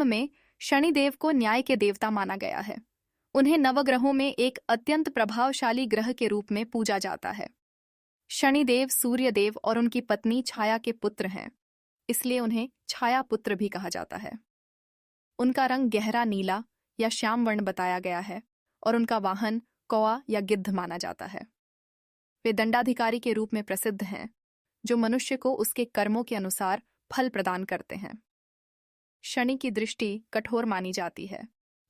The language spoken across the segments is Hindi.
में शनिदेव को न्याय के देवता माना गया है। उन्हें नवग्रहों में एक अत्यंत प्रभावशाली ग्रह के रूप में पूजा जाता है। शनिदेव सूर्यदेव और उनकी पत्नी छाया के पुत्र हैं, इसलिए उन्हें छाया पुत्र भी कहा जाता है। उनका रंग गहरा नीला या श्याम वर्ण बताया गया है और उनका वाहन कौआ या गिद्ध माना जाता है। वे दंडाधिकारी के रूप में प्रसिद्ध हैं, जो मनुष्य को उसके कर्मों के अनुसार फल प्रदान करते हैं। शनि की दृष्टि कठोर मानी जाती है,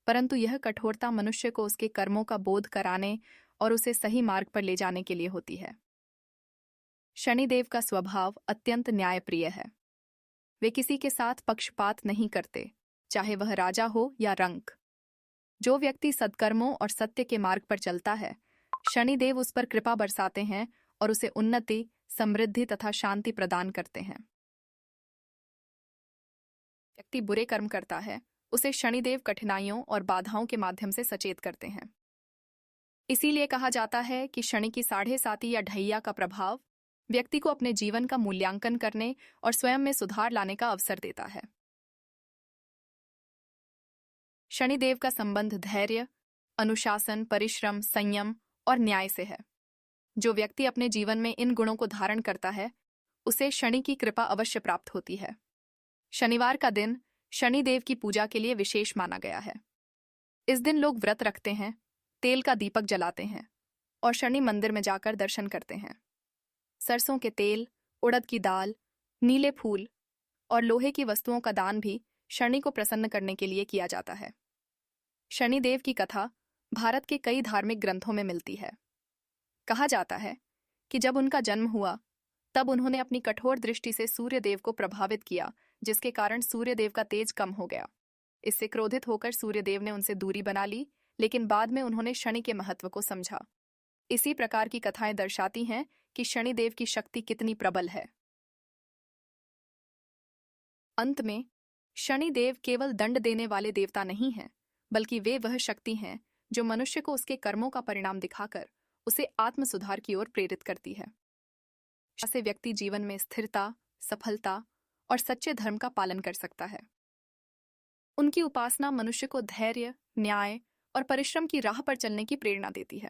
परंतु यह कठोरता मनुष्य को उसके कर्मों का बोध कराने और उसे सही मार्ग पर ले जाने के लिए होती है। शनिदेव का स्वभाव अत्यंत न्यायप्रिय है। वे किसी के साथ पक्षपात नहीं करते, चाहे वह राजा हो या रंक। जो व्यक्ति सत्कर्मों और सत्य के मार्ग पर चलता है, शनिदेव उस पर कृपा बरसाते हैं और उसे उन्नति, समृद्धि तथा शांति प्रदान करते हैं। व्यक्ति बुरे कर्म करता है, उसे शनिदेव कठिनाइयों और बाधाओं के माध्यम से सचेत करते हैं। इसीलिए कहा जाता है कि शनि की 7.5 या ढैया का प्रभाव व्यक्ति को अपने जीवन का मूल्यांकन करने और स्वयं में सुधार लाने का अवसर देता है। शनिदेव का संबंध धैर्य, अनुशासन, परिश्रम, संयम और न्याय से है। जो व्यक्ति अपने जीवन में इन गुणों को धारण करता है, उसे शनि की कृपा अवश्य प्राप्त होती है। शनिवार का दिन शनिदेव की पूजा के लिए विशेष माना गया है। इस दिन लोग व्रत रखते हैं, तेल का दीपक जलाते हैं और शनि मंदिर में जाकर दर्शन करते हैं। सरसों के तेल, उड़द की दाल, नीले फूल और लोहे की वस्तुओं का दान भी शनि को प्रसन्न करने के लिए किया जाता है। शनिदेव की कथा भारत के कई धार्मिक ग्रंथों में मिलती है। कहा जाता है कि जब उनका जन्म हुआ, तब उन्होंने अपनी कठोर दृष्टि से सूर्यदेव को प्रभावित किया, जिसके कारण सूर्यदेव का तेज कम हो गया। इससे क्रोधित होकर सूर्यदेव ने उनसे दूरी बना ली, लेकिन बाद में उन्होंने शनि के महत्व को समझा। इसी प्रकार की कथाएं दर्शाती हैं कि शनिदेव की शक्ति कितनी प्रबल है। अंत में, शनिदेव केवल दंड देने वाले देवता नहीं हैं, बल्कि वे वह शक्ति हैं जो मनुष्य को उसके कर्मों का परिणाम दिखाकर उसे आत्म सुधार की ओर प्रेरित करती है। ऐसे व्यक्ति जीवन में स्थिरता, सफलता और सच्चे धर्म का पालन कर सकता है। उनकी उपासना मनुष्य को धैर्य, न्याय और परिश्रम की राह पर चलने की प्रेरणा देती है।